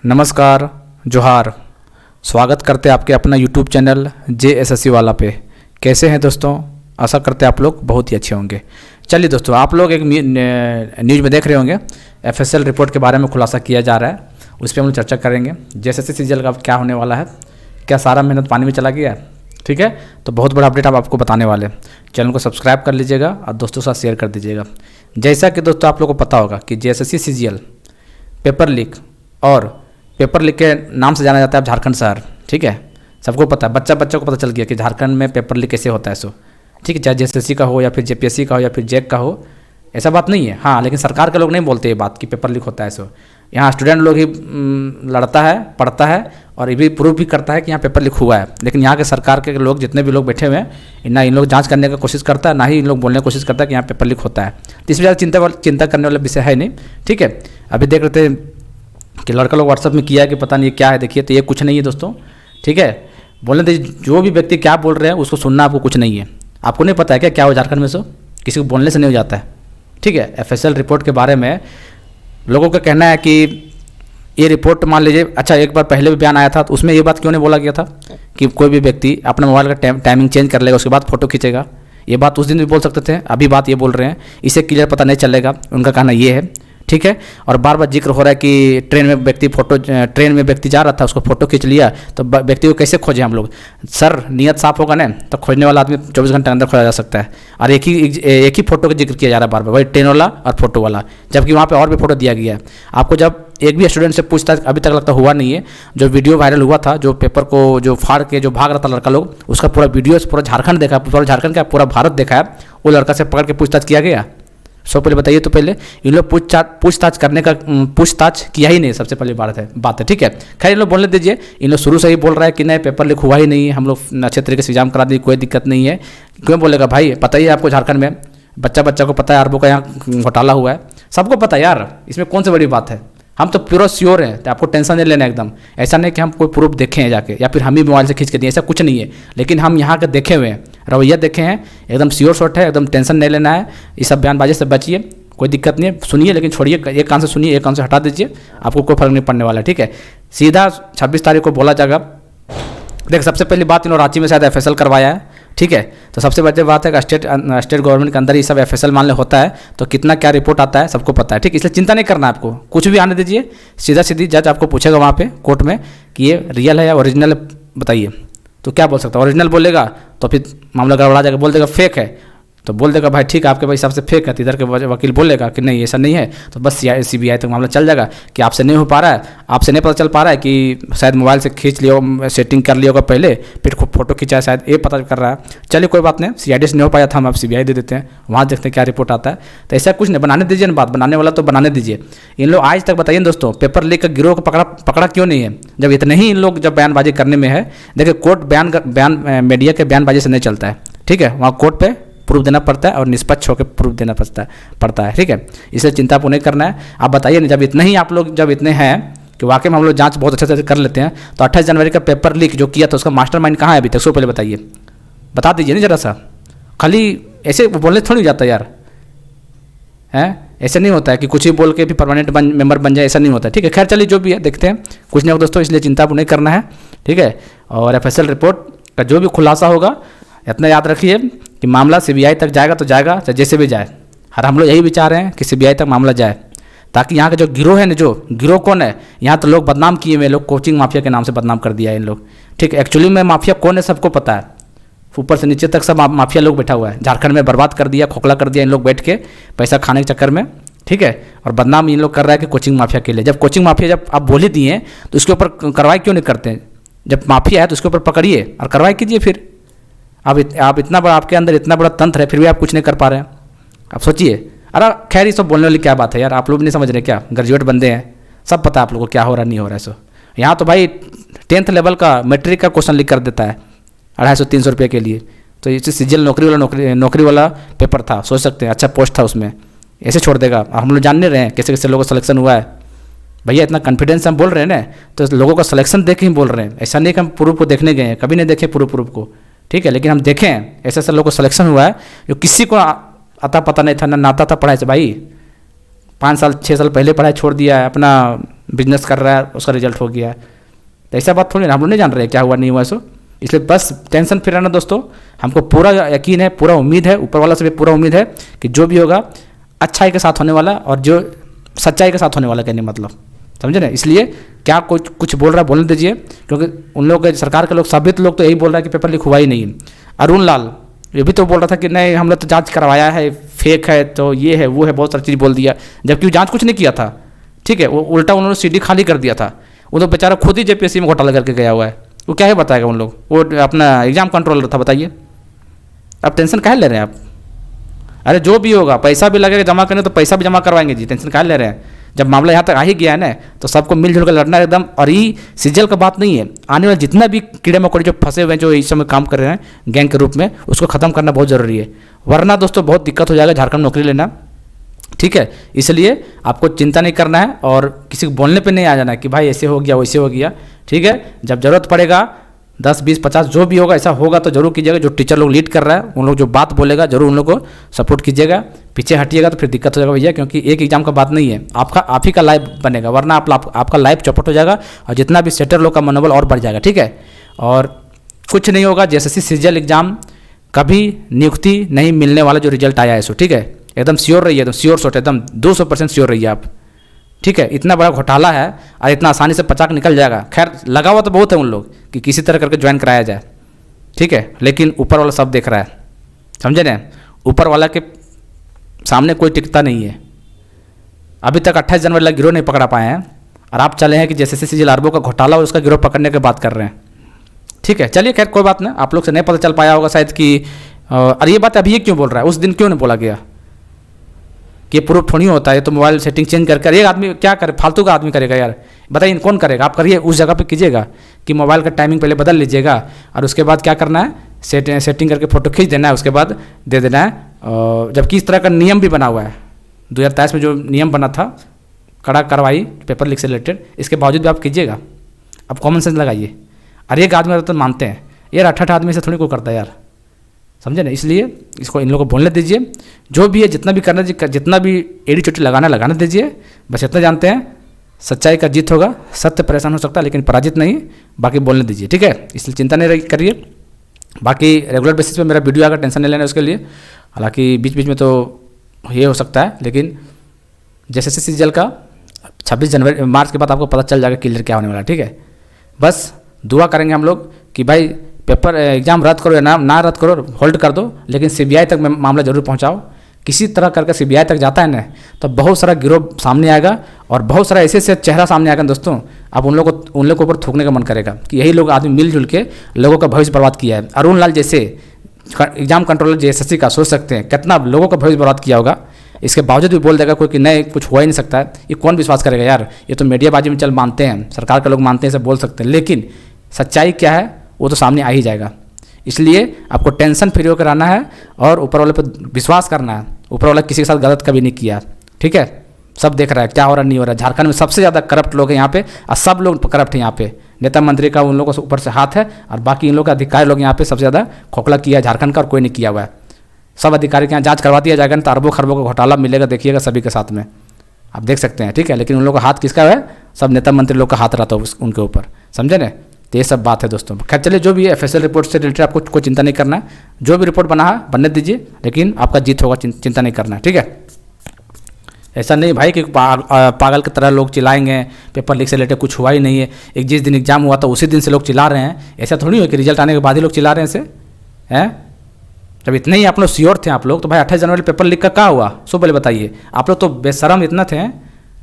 नमस्कार, जोहार। स्वागत करते हैं आपके अपना यूट्यूब चैनल JSSC वाला पे। कैसे हैं दोस्तों? आशा करते हैं आप लोग बहुत ही अच्छे होंगे। चलिए दोस्तों, आप लोग एक न्यूज़ में देख रहे होंगे, FSL रिपोर्ट के बारे में खुलासा किया जा रहा है। उस पर हम लोग चर्चा करेंगे। JSSC सीजीएल का क्या होने वाला है, क्या सारा मेहनत पानी में चला गया है? ठीक है, तो बहुत बड़ा अपडेट आप आपको बताने वाले हैं। चैनल को सब्सक्राइब कर लीजिएगा और दोस्तों के साथ शेयर कर दीजिएगा। जैसा कि दोस्तों आप लोगों को पता होगा कि JSSC सीजीएल पेपर लीक, और पेपर लीक के नाम से जाना जाता है झारखंड शहर। ठीक है, सबको पता है, बच्चा को पता चल गया कि झारखंड में पेपर लीक कैसे होता है। सो ठीक है, चाहे JSSC का हो या फिर JPSC का हो या फिर JEC का हो, ऐसा बात नहीं है। हाँ, लेकिन सरकार के लोग नहीं बोलते ये बात कि पेपर लीक होता है। सो यहाँ स्टूडेंट लोग ही लड़ता है, पढ़ता है और ये भी प्रूव भी करता है कि यहाँ पेपर लीक हुआ है। लेकिन यहाँ के सरकार के लोग, जितने भी लोग बैठे हुए हैं, ना इन लोग जांच करने की कोशिश करता है, ना ही इन लोग बोलने की कोशिश करता है कि यहाँ पेपर लीक होता है। तो इसमें ज़्यादा चिंता करने वाला विषय है नहीं। ठीक है, अभी देख रहे थे कि लड़का लोग व्हाट्सअप में किया है कि पता नहीं ये क्या है। देखिए, तो ये कुछ नहीं है दोस्तों। ठीक है, बोलने दीजिए, जो भी व्यक्ति क्या बोल रहे हैं उसको सुनना, आपको कुछ नहीं है। आपको नहीं पता है क्या हो झारखंड में? सो किसी को बोलने से नहीं हो जाता है। ठीक है, FSL रिपोर्ट के बारे में लोगों का कहना है कि ये रिपोर्ट मान लीजिए, अच्छा एक बार पहले भी बयान आया था, तो उसमें ये बात क्यों नहीं बोला गया था कि कोई भी व्यक्ति अपने मोबाइल का टाइमिंग चेंज कर लेगा, उसके बाद फोटो खींचेगा? ये बात उस दिन भी बोल सकते थे, अभी बात ये बोल रहे हैं, इसे क्लियर पता नहीं चलेगा। उनका कहना ये है। ठीक है, और बार बार जिक्र हो रहा है कि ट्रेन में व्यक्ति जा रहा था, उसको फोटो खींच लिया, तो व्यक्ति को कैसे खोजें हम लोग? सर, नियत साफ होगा ना, तो खोजने वाला आदमी 24 घंटे अंदर खोजा जा सकता है। और एक ही फोटो का जिक्र किया जा रहा है बार बार, वही ट्रेन वाला और फोटो वाला, जबकि वहाँ पे और भी फोटो दिया गया है। आपको जब एक भी स्टूडेंट से पूछताछ अभी तक लगता हुआ नहीं है। जो वीडियो वायरल हुआ था, जो पेपर को जो फाड़ के जो भाग रहा था लड़का लोग, उसका पूरा वीडियो पूरा झारखंड देखा, पूरा झारखंड का पूरा भारत देखा है। वो लड़का से पकड़ के पूछताछ किया गया? सो पहले बताइए, तो पहले इन लोग पूछताछ किया ही नहीं, सबसे पहली बात है। ठीक है, खैर इन लोग बोलने दीजिए। इन लोग शुरू से ही बोल रहा है कि नहीं, पेपर लीक हुआ ही नहीं है, हम लोग अच्छे तरीके से एग्जाम करा दी, कोई दिक्कत नहीं है। क्यों बोलेगा भाई? पता ही है आपको, झारखंड में बच्चा को पता है अरबों का यहाँ घोटाला हुआ है, सबको पता है यार। इसमें कौन सी बड़ी बात है? हम तो पूरा श्योर हैं, तो आपको टेंशन नहीं लेना एकदम। ऐसा नहीं कि हम कोई प्रूफ देखे हैं जाके, या फिर हम ही मोबाइल से खींच के दिए, ऐसा कुछ नहीं है। लेकिन हम यहाँ के देखे हुए हैं, रवैया देखे हैं, एकदम श्योर शॉट है, एकदम टेंशन नहीं लेना है। इस सब बयानबाजी से बचिए, कोई दिक्कत नहीं है। सुनिए, लेकिन छोड़िए, एक कान से सुनिए, एक कान से हटा दीजिए, आपको कोई फर्क नहीं पड़ने वाला है। ठीक है, सीधा 26 तारीख को बोला जाएगा। देख, सबसे पहली बात, इन्होंने रांची में शायद FSL करवाया है। ठीक है, तो सबसे बड़ी बात है कि स्टेट गवर्नमेंट के अंदर ये सब FSL मान ले होता है, तो कितना क्या रिपोर्ट आता है सबको पता है। ठीक है, इसलिए चिंता नहीं करना, आपको कुछ भी आने दीजिए। सीधा सीधी जज आपको पूछेगा वहाँ पे कोर्ट में कि ये रियल है या ओरिजिनल है, बताइए। तो क्या बोल सकता है? ओरिजिनल बोलेगा तो फिर मामला गड़बड़ा जाएगा, बोल देगा फेक है, तो बोल देगा भाई ठीक है, आपके हिसाब से फेक है। तो इधर के वकील बोलेगा कि नहीं ऐसा नहीं है, तो बस CBI तक मामला चल जाएगा कि आपसे नहीं हो पा रहा है, आपसे नहीं पता चल पा रहा है कि शायद मोबाइल से खींच लिया, सेटिंग कर लिया होगा पहले, फिर फोटो खींचा है, शायद ये पता कर रहा है। चलिए कोई बात नहीं, CID से नहीं हो पाया था, हम आप CBI दे देते हैं, वहाँ देखते हैं क्या रिपोर्ट आता है। तो ऐसा कुछ नहीं, बनाने दीजिए ना बात, बनाने वाला तो बनाने दीजिए। इन लोग आज तक बताइए दोस्तों, पेपर लीक का गिरोह को पकड़ा क्यों नहीं है? जब इतने ही इन लोग जब बयानबाजी करने में है। देखिए, कोर्ट बयान मीडिया के बयानबाजी से नहीं चलता है। ठीक है, वहाँ कोर्ट पे प्रूफ देना पड़ता है और निष्पक्ष होकर प्रूफ देना पड़ता है। ठीक है, इसलिए चिंता आपको नहीं करना है। आप बताइए ना, जब इतने ही आप लोग जब इतने हैं कि वाकई में हम लोग जांच बहुत अच्छे से कर लेते हैं, तो 28 जनवरी का पेपर लीक जो किया था, उसका मास्टरमाइंड कहाँ है अभी तक? सो पहले बताइए, बता दीजिए ना जरा सा। खाली ऐसे बोलने थोड़ी जाता यार, हैं? ऐसे नहीं होता है कि कुछ ही बोल के भी परमानेंट मेंबर बन जाए, ऐसा नहीं होता है। ठीक है, खैर चलिए, जो भी है देखते हैं, कुछ नहीं होगा दोस्तों, इसलिए चिंता आपको नहीं करना है। ठीक है, और FSL रिपोर्ट का जो भी खुलासा होगा, इतना याद रखिए कि मामला CBI तक जाएगा तो जाएगा, चाहे जैसे भी जाए। और हम लोग यही विचार हैं कि CBI तक मामला जाए, ताकि यहाँ का जो गिरोह है ना, जो गिरोह कौन है, यहाँ तो लोग बदनाम किए हुए, लोग कोचिंग माफिया के नाम से बदनाम कर दिया है इन लोग। ठीक है, एक्चुअली में माफिया कौन है सबको पता है, ऊपर से नीचे तक सब माफिया लोग बैठा हुआ है। झारखंड में बर्बाद कर दिया, खोखला कर दिया इन लोग बैठ के पैसा खाने के चक्कर में। ठीक है, और बदनाम इन लोग कर रहा है कि कोचिंग माफिया के लिए। जब कोचिंग माफिया जब आप बोल ही दिए, तो उसके ऊपर कार्रवाई क्यों नहीं करते हैं? जब माफिया है तो उसके ऊपर पकड़िए और कार्रवाई कीजिए। फिर आप इतना बड़ा, आपके अंदर इतना बड़ा तंत्र है, फिर भी आप कुछ नहीं कर पा रहे हैं। आप सोचिए। अरे खैर, ये सब बोलने वाली क्या बात है यार, आप लोग नहीं समझ रहे क्या? ग्रेजुएट बंदे हैं, सब पता है आप लोगों को क्या हो रहा नहीं हो रहा है। सो यहाँ तो भाई 10th लेवल का मैट्रिक का क्वेश्चन लीक कर देता है 250-300 रुपये के लिए। तो ये सीजीएल नौकरी वाला पेपर था, सोच सकते हैं, अच्छा पोस्ट था उसमें, ऐसे छोड़ देगा? हम लोग जान नहीं रहे हैं कैसे कैसे लोगों का सिलेक्शन हुआ है। भैया इतना कॉन्फिडेंस हम बोल रहे हैं ना, तो लोगों का सिलेक्शन देख के ही बोल रहे हैं, ऐसा नहीं कि हम प्रूफ को देखने गए हैं, कभी नहीं देखे प्रूफ को। ठीक है, लेकिन हम देखें ऐसे ऐसे लोगों को सिलेक्शन हुआ है जो किसी को आता पता नहीं था, ना नाता था पढ़ाई से। भाई 5 साल 6 साल पहले पढ़ाई छोड़ दिया है, अपना बिजनेस कर रहा है उसका रिजल्ट हो गया। तो ऐसा बात थोड़ी ना, हम लोग नहीं जान रहे क्या हुआ नहीं हुआ सो, इसलिए बस टेंशन फ्री रहना दोस्तों। हमको पूरा यकीन है, पूरा उम्मीद है, ऊपर वाला से भी पूरा उम्मीद है कि जो भी होगा अच्छाई के साथ होने वाला और जो सच्चाई के साथ होने वाला, कहने मतलब समझे ना। इसलिए क्या कुछ बोल रहा है बोलने दीजिए, क्योंकि उन लोग सरकार के लोग सभी लोग तो यही बोल रहा है कि पेपर लीक हुआ ही नहीं है। अरुण लाल ये भी तो बोल रहा था कि नहीं हम लोग तो जांच करवाया है, फेक है, तो ये है वो है, बहुत सारी चीज़ बोल दिया, जबकि जांच कुछ नहीं किया था। ठीक है, वो उल्टा उन्होंने सीडी खाली कर दिया था। वो तो बेचारा खुद ही जेपीएससी में घोटाला करके गया हुआ है, वो क्या है बताएगा उन लोग, वो अपना एग्जाम कंट्रोलर था। बताइए अब टेंशन काहे ले रहे हैं आप? अरे जो भी होगा पैसा भी लगेगा जमा करने तो पैसा भी जमा करवाएंगे जी, टेंशन काहे ले रहे हैं। जब मामला यहाँ तक आ ही गया है ना तो सबको मिलजुल कर लड़ना एकदम। और ये सीजल का बात नहीं है, आने वाले जितना भी कीड़े मकोड़े जो फंसे हुए हैं जो इस समय काम कर रहे हैं गैंग के रूप में, उसको ख़त्म करना बहुत ज़रूरी है, वरना दोस्तों बहुत दिक्कत हो जाएगा झारखंड में नौकरी लेना। ठीक है, इसलिए आपको चिंता नहीं करना है और किसी को बोलने पे नहीं आ जाना है कि भाई ऐसे हो गया वैसे हो गया। ठीक है, जब ज़रूरत पड़ेगा 10 20 50 जो भी होगा ऐसा होगा तो जरूर कीजिएगा। जो टीचर लोग लीड कर रहा है उन लोग जो बात बोलेगा जरूर उन लोग को सपोर्ट कीजिएगा। पीछे हटिएगा तो फिर दिक्कत हो जाएगा भैया, क्योंकि एक एग्जाम का बात नहीं है, आपका आप ही का लाइफ बनेगा, वरना आपका लाइफ चौपट हो जाएगा और जितना भी सेटर लोग का मनोबल और बढ़ जाएगा। ठीक है, और कुछ नहीं होगा। जेएसएससी सीजीएल एग्जाम कभी नियुक्ति नहीं मिलने वाला जो रिजल्ट आया है सो, ठीक है, एकदम श्योर रहिए, एकदम श्योर शॉट, एकदम 200% श्योर रहिए आप। ठीक है, इतना बड़ा घोटाला है और इतना आसानी से पचाक निकल जाएगा। खैर लगा हुआ तो बहुत है उन लोग कि किसी तरह करके ज्वाइन कराया जाए। ठीक है, लेकिन ऊपर वाला सब देख रहा है, समझे ना। ऊपर वाला के सामने कोई टिकता नहीं है। अभी तक 28 जनवरी वाला गिरोह नहीं पकड़ा पाए हैं और आप चले हैं कि जेएसएससी सीजीएल आरबो का घोटाला और उसका गिरोह पकड़ने की बात कर रहे हैं। ठीक है, चलिए खैर कोई बात नहीं, आप लोग से नहीं पता चल पाया होगा शायद कि अरे ये बात अभी ये क्यों बोल रहा है, उस दिन क्यों नहीं बोला गया कि प्रूफ थोड़ी होता है। तो मोबाइल सेटिंग चेंज करके एक आदमी क्या करे, फालतू का आदमी करेगा यार, बताइए कौन करेगा। आप करिए, उस जगह पे कीजिएगा कि मोबाइल का टाइमिंग पहले बदल लीजिएगा और उसके बाद क्या करना है, सेटिंग करके फ़ोटो खींच देना है, उसके बाद दे देना है। जबकि इस तरह का नियम भी बना हुआ है 2023 में, जो नियम बना था कड़ा कार्रवाई पेपर लीक से रिलेटेड, इसके बावजूद भी आप कीजिएगा। अब कॉमन सेंस लगाइए। अरे एक आदमी तो मानते हैं यार, 8 आदमी से थोड़ी कोई करता है यार, समझे ना। इसलिए इसको इन लोगों को बोलने दीजिए, जो भी है जितना भी करना, जितना भी एड़ी चोटी लगाना दीजिए। बस इतना जानते हैं सच्चाई का जीत होगा, सत्य परेशान हो सकता है लेकिन पराजित नहीं, बाकी बोलने दीजिए। ठीक है, इसलिए चिंता नहीं करिए। बाकी रेगुलर बेसिस पे मेरा वीडियो आकर टेंशन नहीं लेना उसके लिए, हालांकि बीच बीच में तो ये हो सकता है, लेकिन जेएसएससी सीजीएल का 26 मार्च के बाद आपको पता चल जाएगा क्लियर क्या होने वाला है। ठीक है, बस दुआ करेंगे हम लोग कि भाई पेपर एग्जाम रद्द करो या ना रद्द करो, होल्ड कर दो, लेकिन सीबीआई तक मामला जरूर पहुंचाओ। किसी तरह करके सीबीआई तक जाता है ना तो बहुत सारा गिरोह सामने आएगा और बहुत सारा ऐसे चेहरा सामने आएगा दोस्तों, अब उन लोग के ऊपर थूकने का मन करेगा कि यही लोग आदमी मिलजुल के लोगों का भविष्य बर्बाद किया है। अरुण लाल जैसे एग्जाम कंट्रोलर जेएसएससी का, सोच सकते हैं कितना लोगों का भविष्य बर्बाद किया होगा। इसके बावजूद भी बोल देगा कोई कि नहीं कुछ हो ही नहीं सकता है, ये कौन विश्वास करेगा यार। ये तो मीडियाबाजी में चल मानते हैं, सरकार के लोग मानते हैं, सब बोल सकते हैं, लेकिन सच्चाई क्या है वो तो सामने आ ही जाएगा। इसलिए आपको टेंशन फ्री होकर रहना है और ऊपर वाले पर विश्वास करना है। ऊपर वाला किसी के साथ गलत कभी नहीं किया। ठीक है, सब देख रहा है क्या हो रहा नहीं हो रहा है। झारखंड में सबसे ज़्यादा करप्ट लोग हैं यहाँ पे और सब लोग करप्ट हैं यहाँ पे। नेता मंत्री का उन लोगों के ऊपर से हाथ है और बाकी इन लोग के अधिकारी लोग यहाँ पे सबसे ज़्यादा खोखला किया है झारखंड का, और कोई नहीं किया हुआ है। सब अधिकारी के यहाँ जाँच करवा दिया जाएगा तो अरबों खरबों का घोटाला मिलेगा, देखिएगा सभी के साथ में, आप देख सकते हैं। ठीक है, लेकिन उन लोगों का हाथ किसका है, सब नेता मंत्री लोग का हाथ रहता है उनके ऊपर, समझे ना। तो ये सब बात है दोस्तों। खैर चलिए, जो भी है एफएसएल रिपोर्ट से रिलेटेड आपको कोई चिंता नहीं करना है, जो भी रिपोर्ट बना है बनने दीजिए, लेकिन आपका जीत होगा, चिंता नहीं करना है। ठीक है, ऐसा नहीं भाई कि पागल की तरह लोग चिल्लाएंगे पेपर लीक से रिलेटेड कुछ हुआ ही नहीं है। एक जिस दिन एग्जाम हुआ था उसी दिन से लोग चिल्ला रहे हैं, ऐसा थोड़ी हो कि रिजल्ट आने के बाद ही लोग चिल्ला रहे हैं ऐसे हैं। जब इतने ही आप लोग श्योर थे आप लोग, तो भाई 28 जनवरी पेपर लीक का क्या हुआ सो पहले बताइए। आप लोग तो बेशरम इतना थे,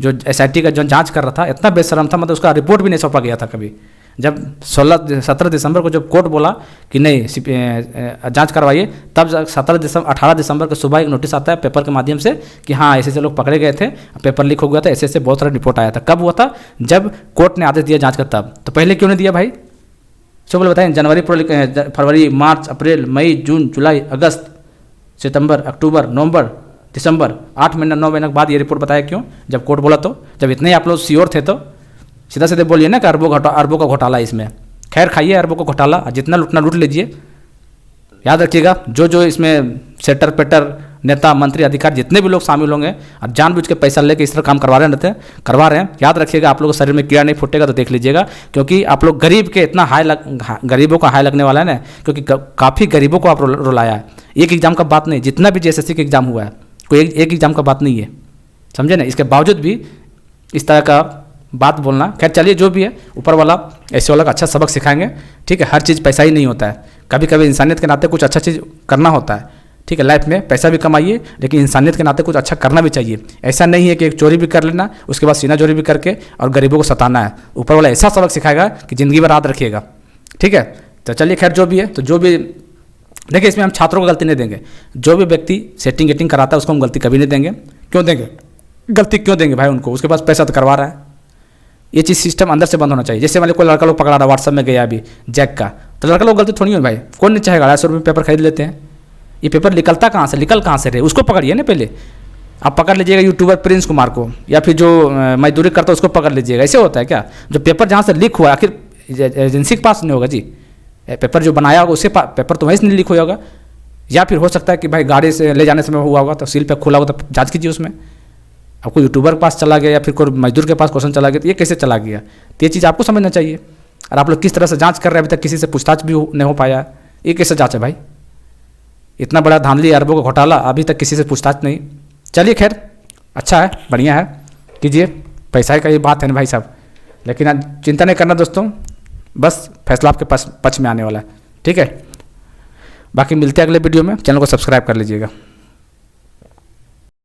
जो एसआईटी का जो जांच कर रहा था इतना बेशरम था, मतलब उसका रिपोर्ट भी नहीं सौंपा गया था कभी। जब 17 दिसंबर को जब कोर्ट बोला कि नहीं जांच करवाइए, तब 18 दिसंबर को सुबह एक नोटिस आता है पेपर के माध्यम से कि हाँ ऐसे लोग पकड़े गए थे, पेपर लीक हो गया था, ऐसे बहुत सारा रिपोर्ट आया था। कब हुआ था, जब कोर्ट ने आदेश दिया जांच का, तब। तो पहले क्यों नहीं दिया भाई, सो बोले बताएं। जनवरी फरवरी मार्च अप्रैल मई जून जुलाई अगस्त सितंबर अक्टूबर नवंबर दिसंबर 8 महीना 9 महीने के बाद ये रिपोर्ट बताया क्यों, जब कोर्ट बोला तो। जब इतने ही आप लोग श्योर थे तो सीधा सीधे बोलिए ना कि अरबों का घोटाला इसमें। खैर खाइए अरबों का घोटाला, जितना लूटना लूट लीजिए। याद रखिएगा जो इसमें सेटर पेटर नेता मंत्री अधिकारी जितने भी लोग शामिल होंगे और जानबूझ के पैसा लेके इस तरह काम करवा रहे हैं, याद रखिएगा आप लोगों के शरीर में कीड़ा नहीं फूटेगा तो देख लीजिएगा, क्योंकि आप लोग गरीब के इतना गरीबों का हाई लगने वाला है ना, क्योंकि काफ़ी गरीबों को आप रुलाया है। एक एग्जाम का बात नहीं, जितना भी JSSC का एग्जाम हुआ है कोई एक एग्जाम का बात नहीं है, समझे ना। इसके बावजूद भी इस तरह का बात बोलना, खैर चलिए जो भी है, ऊपर वाला ऐसे वाला का अच्छा सबक सिखाएंगे, ठीक है। हर चीज़ पैसा ही नहीं होता है, कभी कभी इंसानियत के नाते कुछ अच्छा चीज़ करना होता है, ठीक है। लाइफ में पैसा भी कमाइए लेकिन इंसानियत के नाते कुछ अच्छा करना भी चाहिए। ऐसा नहीं है कि एक चोरी भी कर लेना उसके बाद सीना चोरी भी करके और गरीबों को सताना है। ऊपर वाला ऐसा सबक सिखाएगा कि ज़िंदगी भर याद रखिएगा, ठीक है। तो चलिए खैर जो भी है, तो जो भी देखिए इसमें हम छात्रों को गलती नहीं देंगे, जो भी व्यक्ति सेटिंग गेटिंग कराता है उसको हम गलती कभी नहीं देंगे। क्यों देंगे गलती, क्यों देंगे भाई उनको, उसके पास पैसा तो करवा रहा है। ये चीज़ सिस्टम अंदर से बंद होना चाहिए। जैसे मान लो कोई लड़का लोग पकड़ा रहा व्हाट्सएप में गया अभी जैक का, तो लड़का लोग गलती थोड़ी हो भाई, कौन नहीं चाहेगा 250 रुपये पेपर खरीद लेते हैं। ये पेपर निकल कहाँ से रहे, उसको पकड़िए ना पहले। आप पकड़ लीजिएगा यूट्यूबर प्रिंस कुमार को, या फिर जो मजदूरी करता है उसको पकड़ लीजिएगा। ऐसे होता है क्या? जो पेपर जहाँ से लीक हुआ आखिर एजेंसी के पास नहीं होगा जी, पेपर जो बनाया होगा उससे पेपर तो वहीं से नहीं लीक हुआ होगा, या फिर हो सकता है कि भाई गाड़ी से ले जाने समय हुआ होगा तो सील पे खुला होगा, तो जांच कीजिए उसमें। आपको यूट्यूबर के पास चला गया या फिर कोई मजदूर के पास क्वेश्चन चला गया, तो ये कैसे चला गया, तो ये चीज़ आपको समझना चाहिए। और आप लोग किस तरह से जांच कर रहे हैं, अभी तक किसी से पूछताछ भी नहीं हो पाया, ये कैसे जांच है भाई? इतना बड़ा धांधली अरबों का घोटाला, अभी तक किसी से पूछताछ नहीं। चलिए खैर अच्छा है, बढ़िया है, कीजिए, पैसा का ये बात है ना भाई साहब। लेकिन चिंता नहीं करना दोस्तों, बस फैसला आपके पक्ष में आने वाला है, ठीक है। बाकी मिलते हैं अगले वीडियो में, चैनल को सब्सक्राइब कर लीजिएगा।